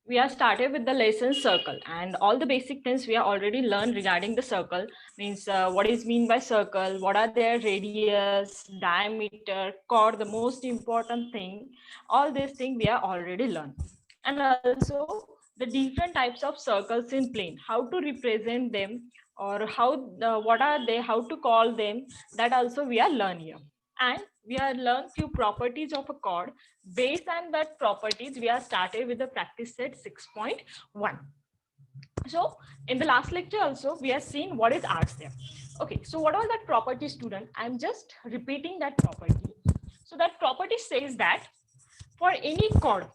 we are started with the lesson circle, and all the basic things we have already learned regarding the circle. Means what is mean by circle, what are their radius, diameter, chord, the most important thing. All these things we have already learned. And also the different types of circles in plane, how to represent them, or how what are they, how to call them, that also we are learn here. And we are learn few properties of a chord. Based on that properties, we are started with the practice set 6.1. So in the last lecture also, we have seen what is arcs there. Okay, so what was that property, student? I'm just repeating that property. So that property says that for any chord,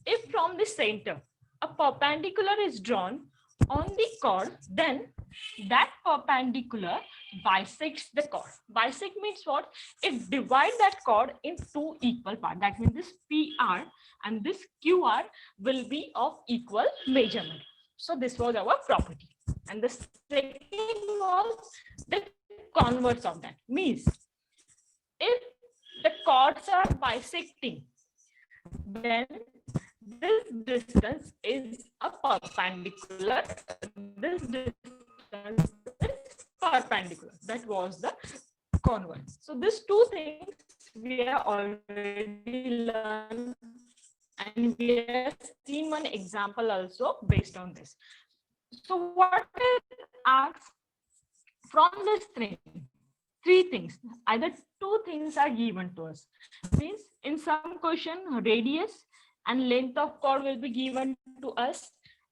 if from the center a perpendicular is drawn on the chord, then that perpendicular bisects the chord. Bisect means what? It divides that chord in two equal parts. That means this PR and this QR will be of equal measurement. So this was our property. And the second was the converse of that. Means if the chords are bisecting, then this distance is a perpendicular. This distance is perpendicular. That was the converse. So these two things we have already learned, and we have seen one example also based on this. So what is asked from this three things? Either two things are given to us. Means in some question, radius and length of chord will be given to us,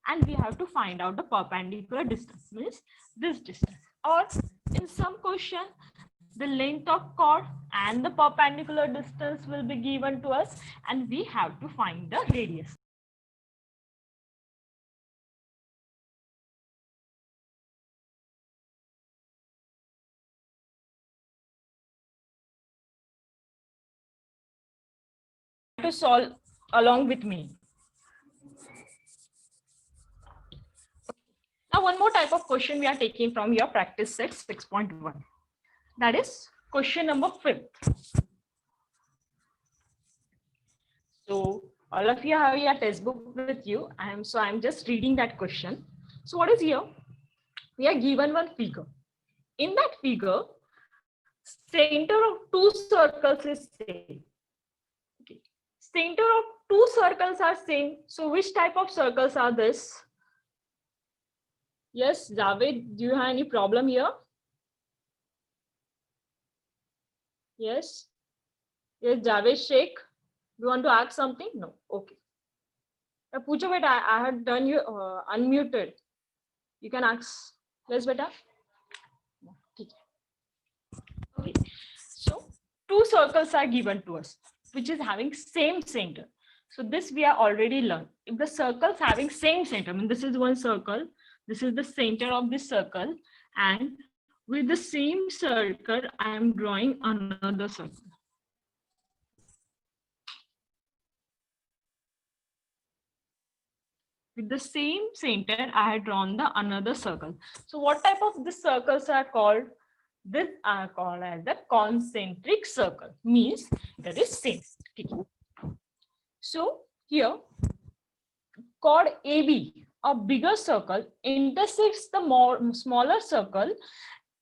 and we have to find out the perpendicular distance, means this distance. Or in some question, the length of chord and the perpendicular distance will be given to us, and we have to find the radius. To solve along with me. Now, one more type of question we are taking from your practice set 6.1. That is question number 5. So all of you have your textbook with you. I'm just reading that question. So what is here? We are given one figure. In that figure, center of two circles is same. Okay. Center of two circles are same. So which type of circles are this? Yes, Javed, do you have any problem here? Yes. Yes, Javed Sheikh. You want to ask something? No. Okay. Pucho beta, I had done you unmuted. You can ask. Yes, beta. Okay. So two circles are given to us, which is having same center. So this we are already learned. If the circles having same center, I mean this is one circle, this is the center of this circle, and with the same circle, I am drawing another circle. With the same center, I had drawn the another circle. So what type of these circles are called? This are called as the concentric circle. Means that is same. So here, chord AB, a bigger circle, intersects the smaller circle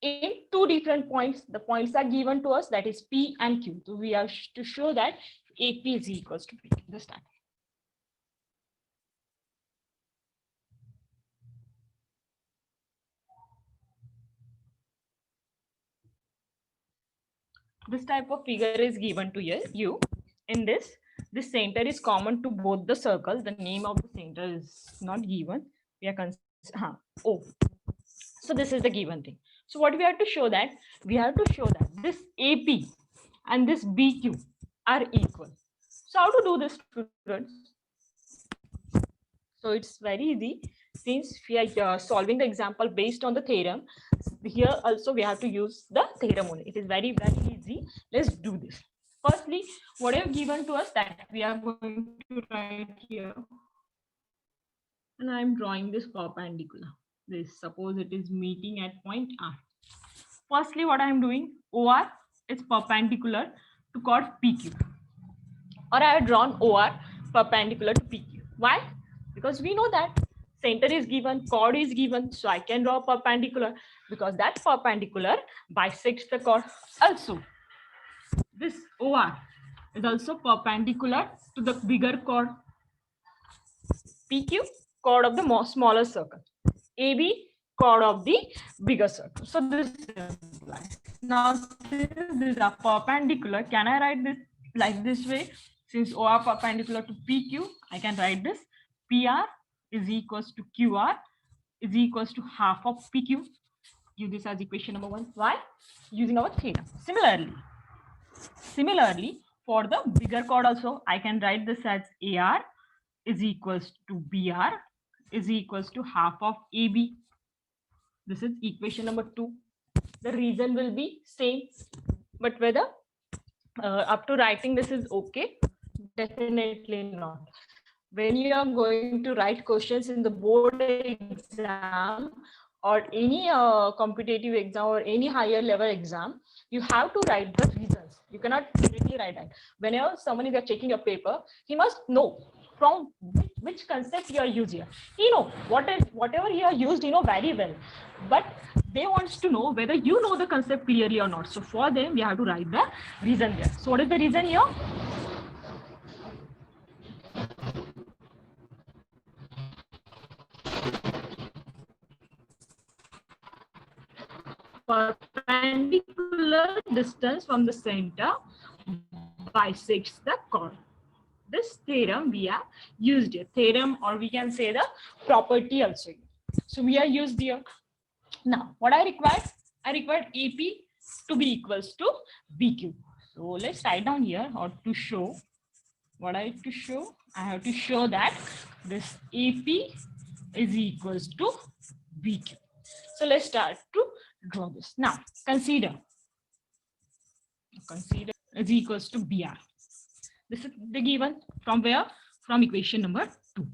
in two different points. The points are given to us, that is P and Q. So we have to show that AP is equals to P. This time. This type of figure is given to you. In this center is common to both the circles. The name of the center is not given. We are O. So this is the given thing. So what we have to show that? We have to show that this AP and this BQ are equal. So how to do this, students? So it's very easy. Since we are solving the example based on the theorem, here also we have to use the theorem only. It is very, very easy. Let's do this. Firstly, what I have given to us, that we are going to write here. And I am drawing this perpendicular. This, suppose it is meeting at point R. Firstly, what I am doing, OR is perpendicular to chord PQ. Or I have drawn OR perpendicular to PQ. Why? Because because we know that center is given, chord is given, so I can draw perpendicular because that perpendicular bisects the chord. Also, this OR is also perpendicular to the bigger chord. PQ, chord of the smaller circle. AB, chord of the bigger circle. So this implies. Now, since these are perpendicular, can I write this like this way? Since OR perpendicular to PQ, I can write this PR is equals to QR is equals to half of PQ. Use this as equation number 1. Why? Using our theta. Similarly, for the bigger chord also, I can write this as AR is equals to BR is equals to half of AB. This is equation number 2. The reason will be same, but whether up to writing this is okay, definitely not. When you are going to write questions in the board exam or any competitive exam or any higher level exam, you have to write the reasons. You cannot directly write that. Whenever someone is checking your paper, he must know from which concept you are using. He know whatever he has used, very well, but they wants to know whether you know the concept clearly or not. So for them, we have to write the reason there. So what is the reason here? Perpendicular distance from the center bisects the chord. This theorem we have used here. Theorem, or we can say the property also. So we are used here. Now, what I required? I required AP to be equals to BQ. So let's write down here, or to show. What I have to show? I have to show that this AP is equals to BQ. So let's start to draw this. Now, consider is equals to BR. This is the given from where? From equation number 2.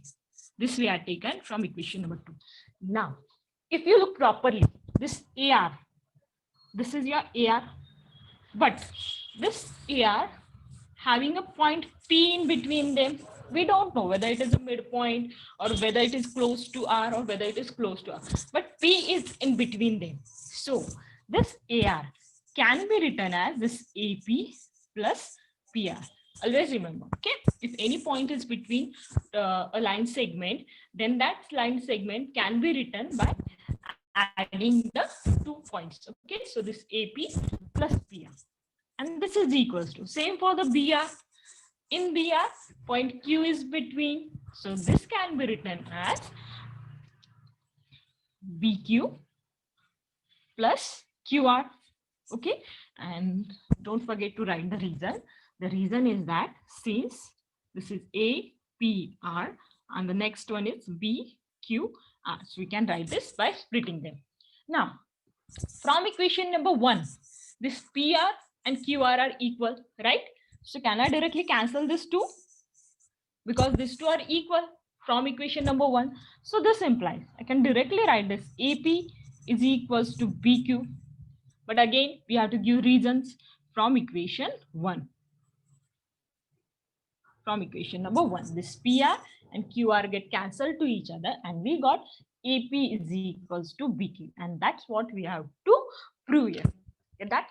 This we are taken from equation number 2. Now, if you look properly, this AR, this is your AR, but this AR having a point P in between them, we don't know whether it is a midpoint or whether it is close to R or whether it is close to R, but P is in between them. So this AR can be written as this AP plus PR. Always remember, okay, if any point is between a line segment, then that line segment can be written by adding the 2 points. Okay, so this AP plus PR, and this is equals to same for the BR. In BR, point Q is between, so this can be written as BQ plus QR. Okay, and don't forget to write the reason. The reason is that since this is APR and the next one is BQR, so we can write this by splitting them. Now, from equation number 1, this PR and QR are equal, right? So can I directly cancel this 2? Because these 2 are equal from equation number 1. So this implies I can directly write this AP is equals to BQ. But again, we have to give reasons from equation 1. From equation number 1, this PR and QR get cancelled to each other, and we got AP is equals to BQ, and that's what we have to prove here. Get that?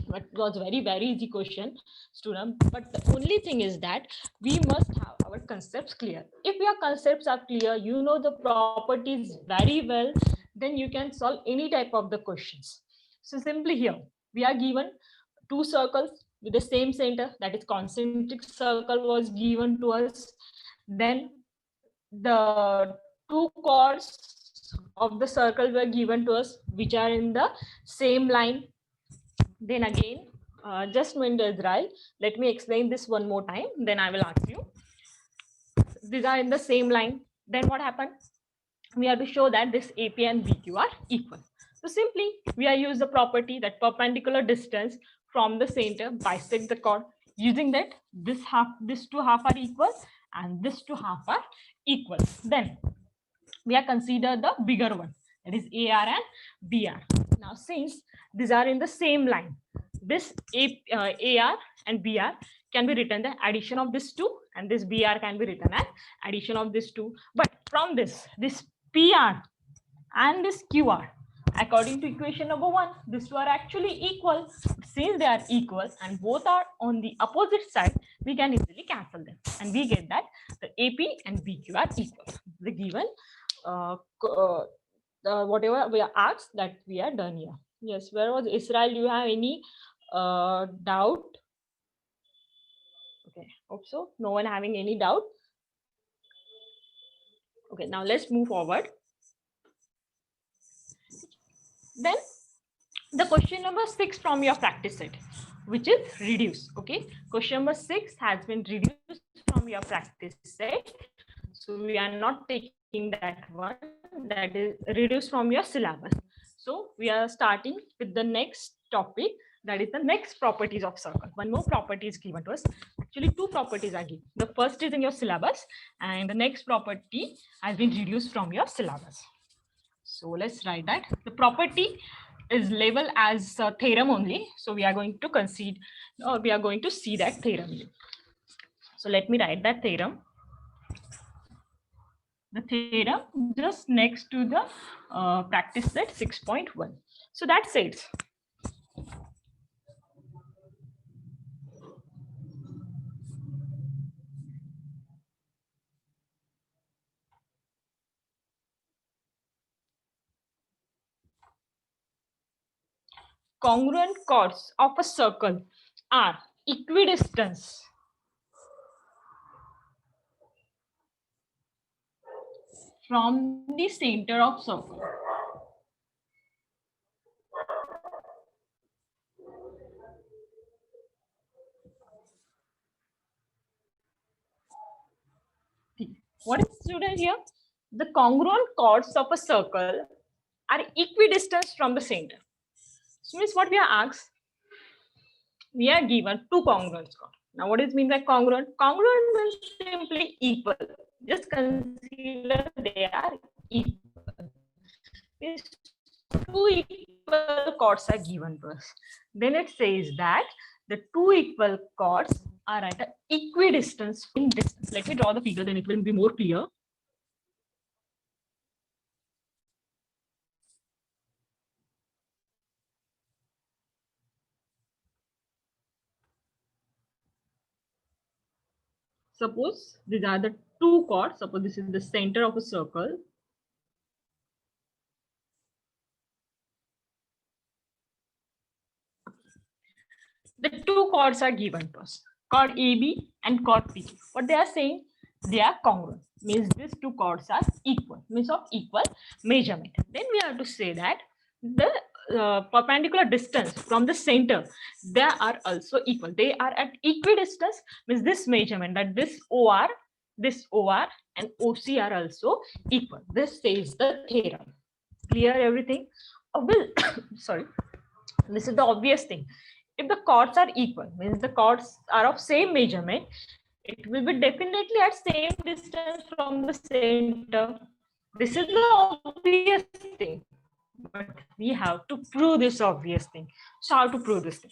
That was very easy question, student. But the only thing is that we must have our concepts clear. If your concepts are clear, you know the properties very well, then you can solve any type of the questions. So simply here we are given 2 circles with the same center, that is concentric circle was given to us. Then the 2 chords of the circle were given to us, which are in the same line. Then again, just mind Israel, let me explain this one more time, then I will ask you. These are in the same line. Then what happened? We have to show that this AP and BQ are equal. So simply we are use the property that perpendicular distance from the center bisect the chord. Using that, this 2 half are equal and this 2 half are equal. Then we are consider the bigger one, that is AR and BR. Now since these are in the same line, this AR and BR can be written the addition of this 2 and this BR can be written as addition of these two. But from this PR and this QR, according to equation number 1, these two are actually equal. Since they are equal and both are on the opposite side, we can easily cancel them, and we get that the AP and BQ are equal. The given whatever we are asked, that we are done here. Yes, where was Israel? Do you have any doubt? Okay, hope so. No one having any doubt. Okay, now let's move forward. Then the question number 6 from your practice set, which is reduce. Okay, question number 6 has been reduced from your practice set, so we are not taking that one. That is reduced from your syllabus. So we are starting with the next topic, that is the next properties of circle. One more property is given to us. Actually, two properties are given. The first is in your syllabus, and the next property has been reduced from your syllabus. So let's write that. The property is labeled as a theorem only. So we are going to concede, or we are going to see that theorem. So let me write that theorem. The theorem just next to the practice set 6.1. So that says, congruent chords of a circle are equidistant from the center of circle. What is, student, here? The congruent chords of a circle are equidistant from the center. So means what we are asked, we are given two congruent chords. Now what is mean by congruent? Congruent means simply equal. Just consider they are equal. These two equal chords are given to us. Then it says that the two equal chords are at an equidistance in distance. Let me draw the figure, then it will be more clear. Suppose these are the two chords. Suppose this is the center of a circle. The two chords are given to us, chord AB and chord PQ. What they are saying, they are congruent, means these two chords are equal, means of equal measurement. Then we have to say that the perpendicular distance from the center, they are also equal. They are at equidistance, means this measurement, that this OR and OC are also equal. This says the theorem. Clear everything? Well, sorry. This is the obvious thing. If the chords are equal, means the chords are of same measurement, it will be definitely at same distance from the center. This is the obvious thing, but we have to prove this obvious thing. So how to prove this thing?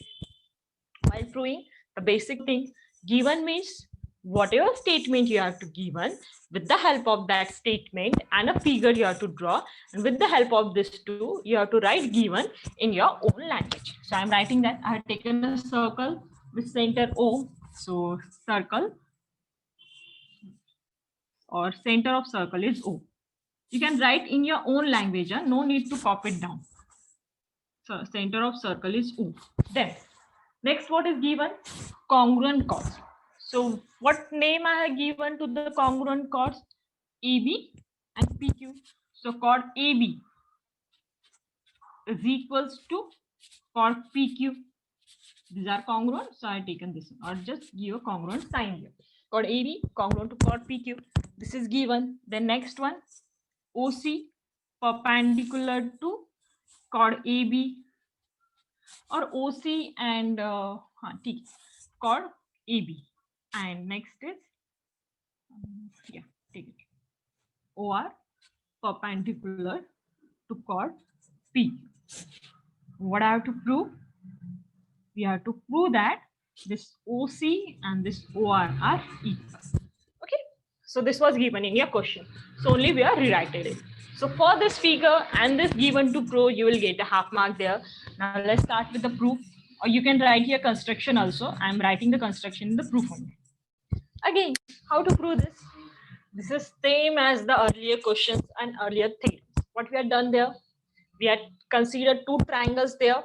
While proving, the basic thing, given means whatever statement you have to given, with the help of that statement and a figure you have to draw, and with the help of this two, you have to write given in your own language. So I'm writing that I have taken a circle with center O. So circle or center of circle is O. You can write in your own language, no need to copy it down. So center of circle is O. Then next, what is given? Congruent chords. So what name I have given to the congruent chords? AB and PQ. So chord AB is equals to chord PQ. These are congruent, so I have taken this one, or just give a congruent sign here. Chord AB congruent to chord PQ. This is given. The next one, OC perpendicular to chord AB, or OC and chord AB. And next is take it. OR perpendicular to chord P. What I have to prove? We have to prove that this OC and this OR are equal. Okay, so this was given in your question. So only we are rewriting it. So for this figure and this given to prove, you will get a half mark there. Now let's start with the proof. Or you can write here construction also. I'm writing the construction in the proof only. Again, how to prove this? This is same as the earlier questions and earlier theorems. What we have done there? We had considered two triangles there,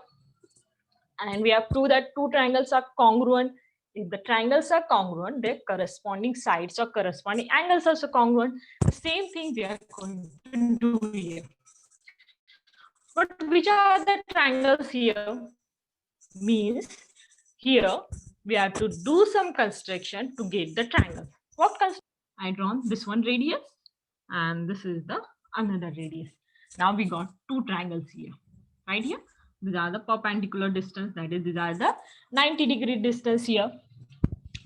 and we have proved that two triangles are congruent. If the triangles are congruent, their corresponding sides or corresponding angles are also congruent. The same thing we are going to do here. But which are the triangles here? Means here we have to do some construction to get the triangle. What construction? I drawn this one radius and this is the another radius. Now we got two triangles here, right here. These are the perpendicular distance, that is, these are the 90-degree distance here.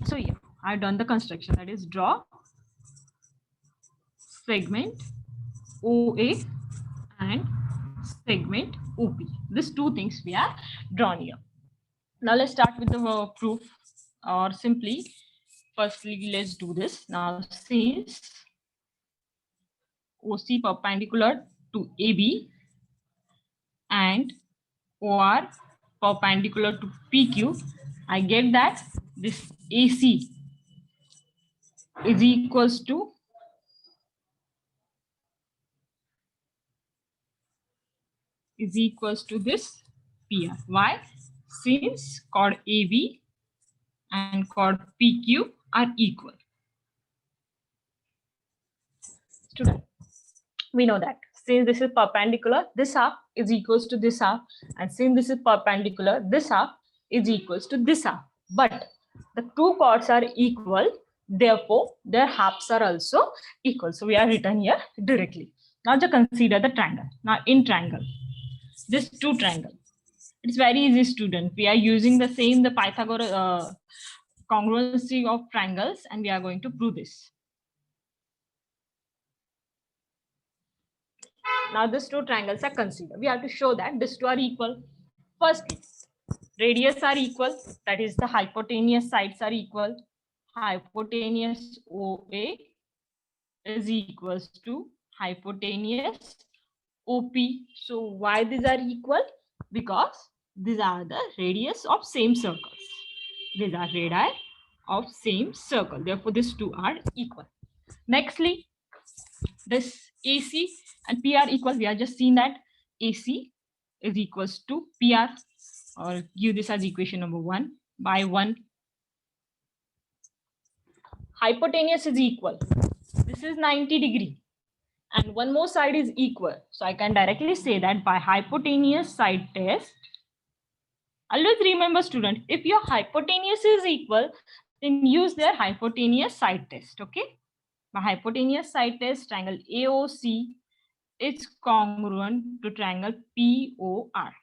So yeah, I've done the construction, that is, draw segment OA and segment OP. These two things we have drawn here. Now let's start with the proof, or simply, firstly, let's do this. Now since OC perpendicular to AB and OR perpendicular to PQ, I get that this AC is equals to this PR. Why? Since chord AB and chord PQ are equal. Student, we know that since this is perpendicular, this half is equals to this half, and since this is perpendicular, this half is equals to this half. But the two chords are equal, therefore their halves are also equal. So we are written here directly. Now just consider the triangle. Now in triangle, this two triangle, it's very easy, student. We are using the same, the Pythagoras congruency of triangles, and we are going to prove this. Now these two triangles are considered. We have to show that these two are equal. Firstly, radius are equal, that is, the hypotenuse sides are equal. Hypotenuse OA is equals to hypotenuse OP. So why these are equal? Because these are the radius of same circles. These are radii of same circle. Therefore, these two are equal. Nextly, this AC and PR equal. We have just seen that AC is equals to PR, or give this as equation number 1 by 1. Hypotenuse is equal. This is 90 degree. And one more side is equal. So I can directly say that by hypotenuse side test, always remember, student, if your hypotenuse is equal, then use their hypotenuse side test. Okay. By hypotenuse side test, triangle AOC is congruent to triangle POR.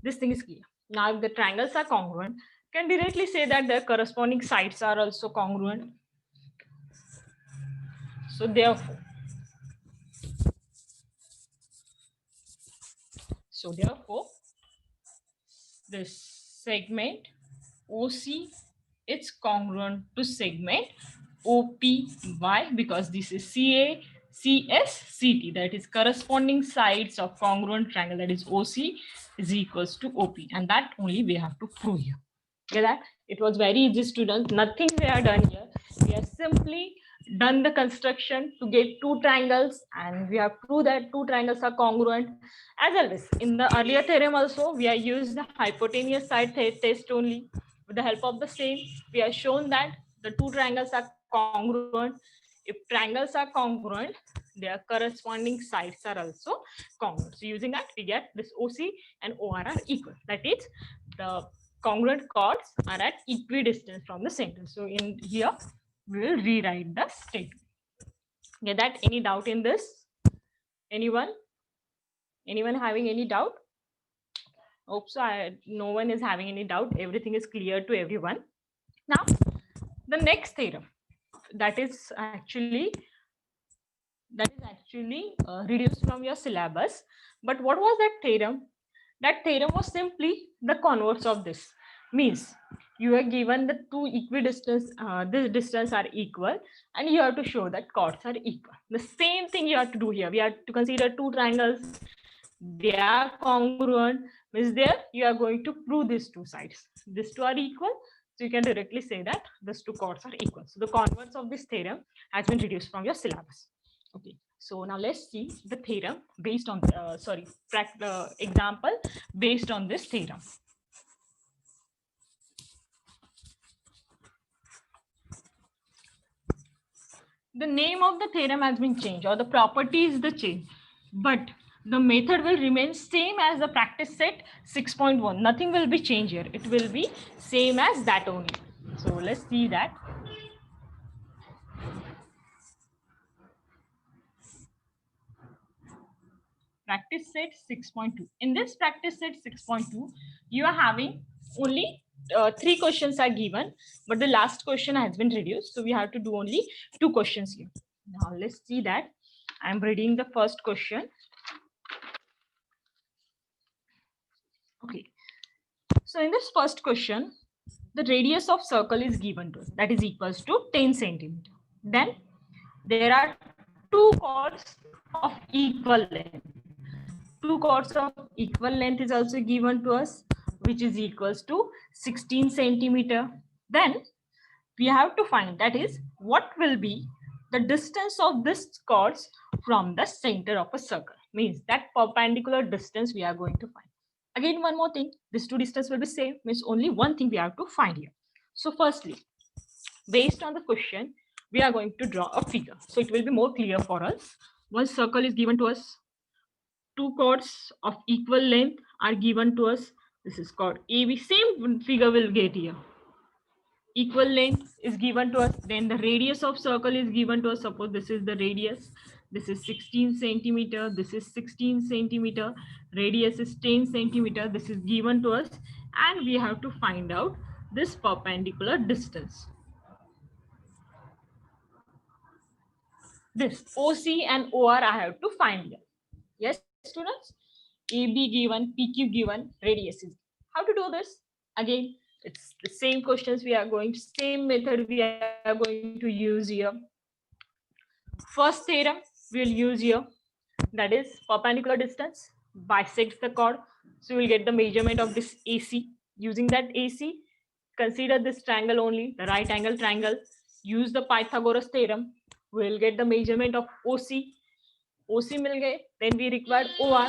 This thing is clear. Now, if the triangles are congruent, can directly say that their corresponding sides are also congruent. So therefore, this segment OC is congruent to segment OP. Why? Because this is CA, CS, CT, that is corresponding sides of congruent triangle, that is OC is equals to OP, and that only we have to prove here. Okay, that it was very easy, students. Nothing we are done here. We have simply done the construction to get two triangles, and we have proved that two triangles are congruent. As always, in the earlier theorem also, we have used the hypotenuse side test only. With the help of the same, we have shown that the two triangles are congruent. If triangles are congruent, their corresponding sides are also congruent. So using that, we get this OC and OR are equal. That is, the congruent chords are at equidistance from the center. So in here, we will rewrite the statement. Get that? Any doubt in this? Anyone? Anyone having any doubt? Hope so. No one is having any doubt. Everything is clear to everyone. Now, the next theorem, that is actually reduced from your syllabus. But what was that theorem? That theorem was simply the converse of this. Means you are given the two equidistance, this distance are equal, and you have to show that chords are equal. The same thing you have to do here. We have to consider two triangles. They are congruent. Means there you are going to prove these two sides. These two are equal. So you can directly say that these two chords are equal. So the converse of this theorem has been reduced from your syllabus. Okay. So now let's see the theorem based on, example based on this theorem. The name of the theorem has been changed, or the property is the change, but the method will remain same as the practice set 6.1. Nothing will be changed here. It will be same as that only. So let's see that. Practice set 6.2. In this practice set 6.2, you are having only 3 questions are given, but the last question has been reduced. So we have to do only 2 questions here. Now let's see that. I'm reading the first question. Okay. So in this first question, the radius of circle is given to us, that is equals to 10 centimeter. Then there are two chords of equal length. Two chords of equal length is also given to us, which is equals to 16 centimeter. Then we have to find, that is, what will be the distance of this chords from the center of a circle. Means that perpendicular distance we are going to find. Again, one more thing, these two distance will be same, means only one thing we have to find here. So firstly, based on the question, we are going to draw a figure. So it will be more clear for us. One circle is given to us. Two chords of equal length are given to us. This is called AB. Same figure will get here. Equal length is given to us. Then the radius of circle is given to us. Suppose this is the radius. This is 16 centimeter. This is 16 centimeter. Radius is 10 centimeter. This is given to us. And we have to find out this perpendicular distance. This OC and OR I have to find here. Yes, students? AB given, PQ given, radius is. How to do this? Again, it's the same questions we are going, same method we are going to use here. First theorem we'll use here, that is perpendicular distance bisects the chord. So we'll get the measurement of this AC. Using that AC, consider this triangle only, the right angle triangle. Use the Pythagoras theorem. We'll get the measurement of OC. OC mil gaye. Then we require OR.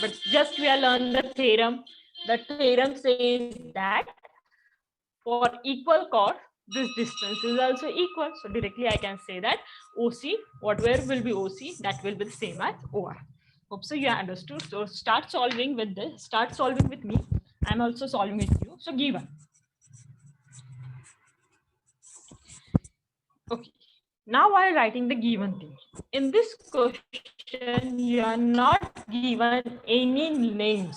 But just we are learn the theorem. The theorem says that for equal chord, this distance is also equal. So directly I can say that OC, whatever will be OC, that will be the same as OR. Hope so you understood. So start solving with this. Start solving with me. I'm also solving with you. So given. Okay. Now while writing the given thing, in this question, you are not given any names.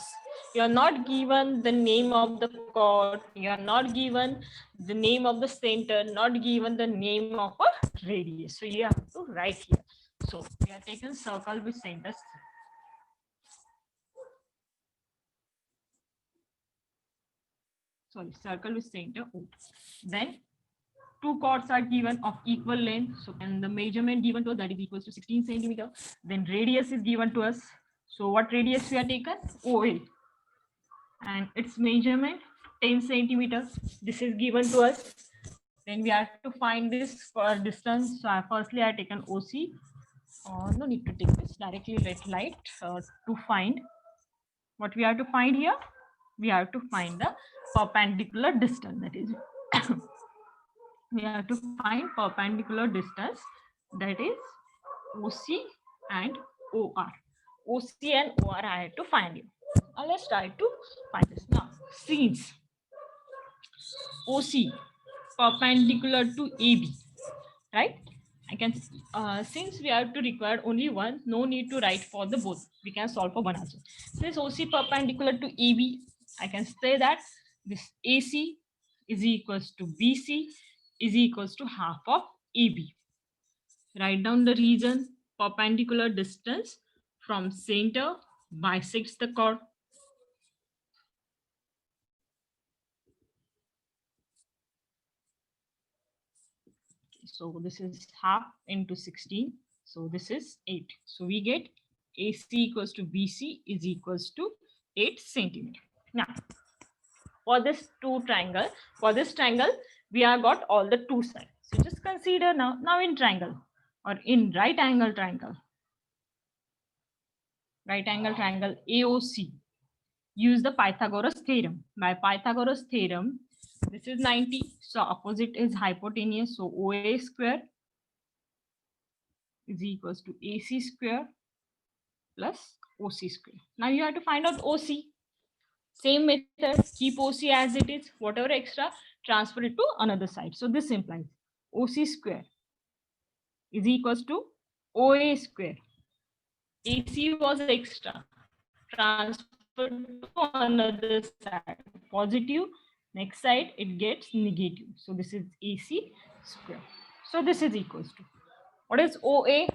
You are not given the name of the chord. You are not given the name of the center, not given the name of a radius. So you have to write here. So we have taken circle with center. Sorry, circle with center O. Then two chords are given of equal length. So and the measurement given to us, that is equals to 16 centimeter. Then radius is given to us. So what radius we are taken? OA. And its measurement 10 centimeters. This is given to us. Then we have to find this distance. So firstly I taken OC. No need to take this, directly let light to find. What we have to find here? We have to find the perpendicular distance, that is we have to find perpendicular distance, that is OC and OR. OC and OR I have to find it. Now let's try to find this. Now since OC perpendicular to AB, right? I can since we have to require only one, no need to write for the both. We can solve for one also. Since OC perpendicular to AB, I can say that this AC is equals to BC is equals to half of AB. Write down the region, perpendicular distance from center bisects the chord. So this is half into 16. So this is 8. So we get AC equals to BC is equals to 8 centimeter. Now, for this triangle, we have got all the two sides. So just consider now in triangle or in right angle triangle AOC. Use the Pythagoras theorem. By Pythagoras theorem, this is 90. So opposite is hypotenuse. So OA square is equals to AC square plus OC square. Now you have to find out OC. Same method, keep OC as it is. Whatever extra, transfer it to another side. So this implies OC square is equals to OA square. AC was extra. Transfer to another side. Positive. Next side, it gets negative. So this is AC square. So this is equals to, what is OA?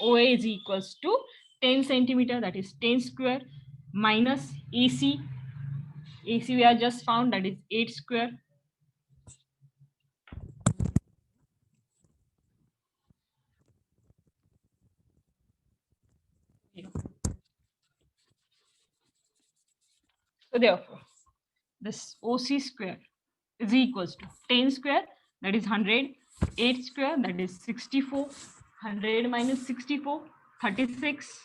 OA is equals to 10 centimeter, that is 10 square, minus AC. AC we have just found, that is 8 square. So therefore, this OC square is equals to 10 square, that is 100, 8 square, that is 64, 100 minus 64, 36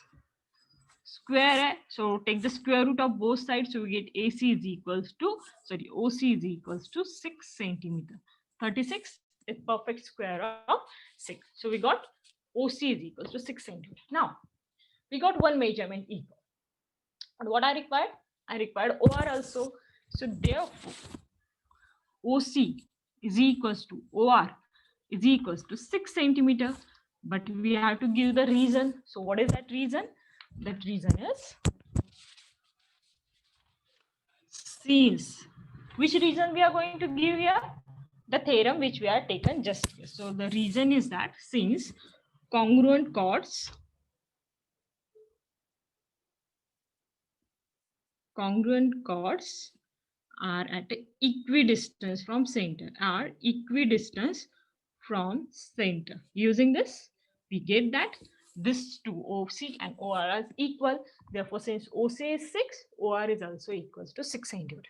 square. So take the square root of both sides. So we get AC is equals to, sorry, OC is equals to 6 centimeter. 36 is perfect square of 6. So we got OC is equals to 6 centimeter. Now, we got one measurement equal. And what I required? I required OR also. So therefore, OC is equals to OR is equals to 6 centimeter. But we have to give the reason. So what is that reason? That reason is since. Which reason we are going to give here? The theorem which we are taken just here. So the reason is that since congruent chords are at equidistance from center, Using this, we get that this two OC and OR are equal. Therefore, since OC is 6, OR is also equals to 6 centimeter.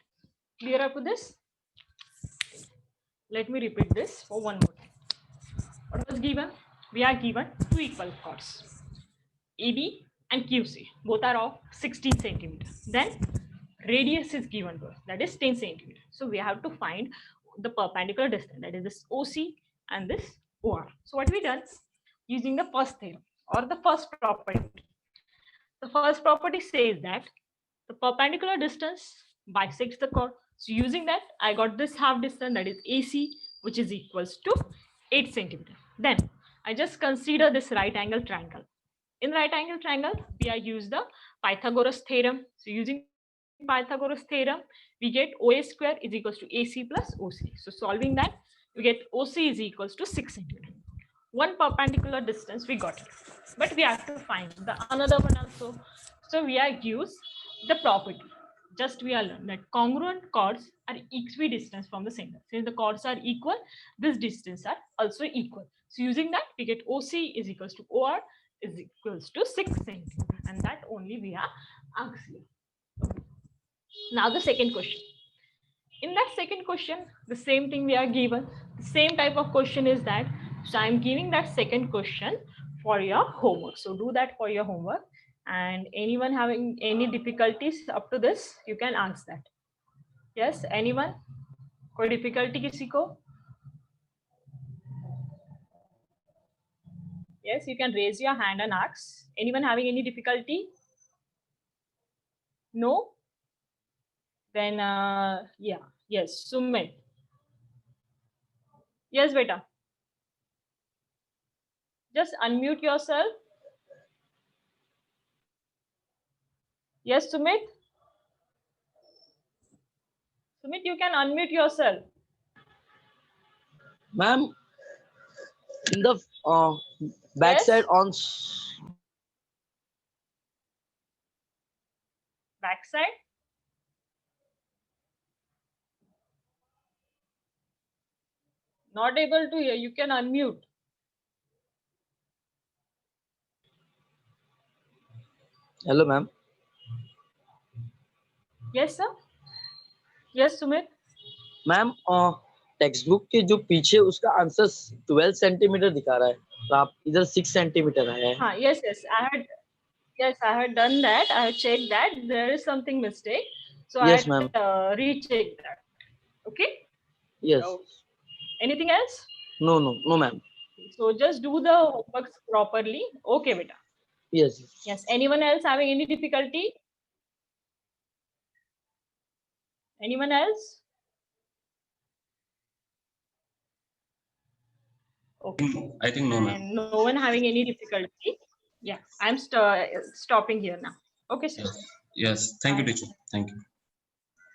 Clear up to this? Let me repeat this for one more time. What was given? We are given two equal chords, AB and QC. Both are of 16 centimeters. Then radius is given to us, that is 10 centimeters. So we have to find the perpendicular distance, that is this OC and this OR. So what we done? Using the first theorem or the first property. The first property says that the perpendicular distance bisects the chord. So using that, I got this half distance, that is AC, which is equals to 8 centimeters. Then I just consider this right angle triangle. In right angle triangle, we are use the Pythagoras theorem. So using Pythagoras theorem, we get OA square is equals to AC plus OC. So solving that, we get OC is equals to 6 centimeters. One perpendicular distance we got it, but we have to find the another one also. So we are use the property. Just we are learn that congruent chords are equidistant from the center. Since the chords are equal, this distance are also equal. So using that, we get OC is equals to OR is equals to 6 centimeters, and that only we are asking. Now the second question. In that second question, the same thing we are given. The same type of question is that. So I'm giving that second question for your homework. So do that for your homework. And anyone having any difficulties up to this, you can ask that. Yes, anyone? कोई difficulty किसी को? Yes, you can raise your hand and ask. Anyone having any difficulty? No? Then, yeah. Yes, Sumit. Yes, beta. Just unmute yourself. Yes, Sumit. Sumit, you can unmute yourself. Ma'am, in the backside Yes. on Backside. Not able to hear. You can unmute. Hello, ma'am. Yes, sir. Yes, Sumit. Ma'am text book के जो पीछे उसका answer 12 centimetre दिखा रहा है, तो आप इधर 6 सेंटीमीटर आया है. हाँ, yes, I had done that. I had checked that there is something mistake. So Yes, I ma'am. had rechecked that. Okay. Yes. So, anything else? No, ma'am. So just do the homeworks properly. Okay, beta. Yes. Yes. Anyone else having any difficulty? Anyone else? Okay. I think no, ma'am. And no one having any difficulty. Yeah, I'm stopping here now. Okay, sir. Yes. Thank you, Bye. teacher. Thank you.